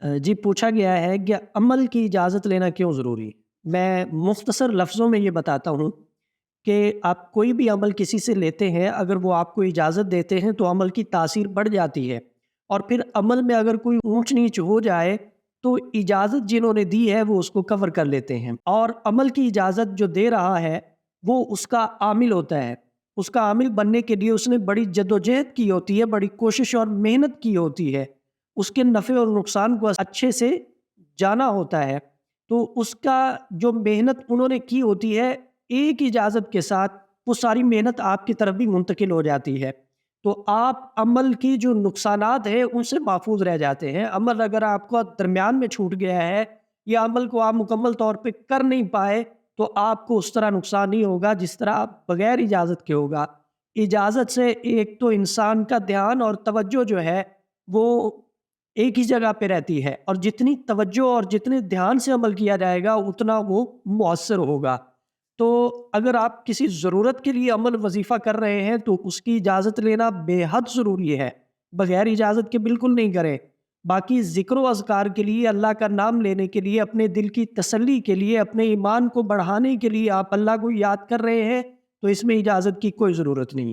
जी पूछा गया है कि अमल की इजाज़त लेना क्यों ज़रूरी है? मैं मुख्तसर लफ्ज़ों में ये बताता हूँ कि आप कोई भी अमल किसी से लेते हैं, अगर वो आपको इजाज़त देते हैं तो अमल की तासीर बढ़ जाती है। और फिर अमल में अगर कोई ऊँच-नीच हो जाए तो इजाज़त जिन्होंने दी है वो उसको कवर कर लेते हैं। और अमल की इजाज़त जो दे रहा है वो उसका आमिल होता है। उसका आमिल बनने के लिए उसने बड़ी जद्दोजहद की होती है, बड़ी कोशिश और मेहनत की होती है। उसके नफ़े और नुकसान को अच्छे से जाना होता है। तो उसका जो मेहनत उन्होंने की होती है, एक इजाज़त के साथ वो सारी मेहनत आपकी तरफ भी मुंतकिल हो जाती है। तो आप अमल की जो नुकसानात हैं उनसे महफूज़ रह जाते हैं। अमल अगर आपका दरमियान में छूट गया है या अमल को आप मुकम्मल तौर पे कर नहीं पाए, तो आपको उस तरह नुकसान नहीं होगा जिस तरह आप बगैर इजाज़त के होगा। इजाज़त से एक तो इंसान का ध्यान और तवज्जो जो है वो एक ही जगह पे रहती है, और जितनी तवज्जो और जितने ध्यान से अमल किया जाएगा उतना वो मुअस्सर होगा। तो अगर आप किसी ज़रूरत के लिए अमल वज़ीफ़ा कर रहे हैं तो उसकी इजाज़त लेना बेहद ज़रूरी है। बगैर इजाज़त के बिल्कुल नहीं करें। बाकी ज़िक्र व अज़कार के लिए, अल्लाह का नाम लेने के लिए, अपने दिल की तसल्ली के लिए, अपने ईमान को बढ़ाने के लिए आप अल्लाह को याद कर रहे हैं, तो इसमें इजाज़त की कोई ज़रूरत नहीं।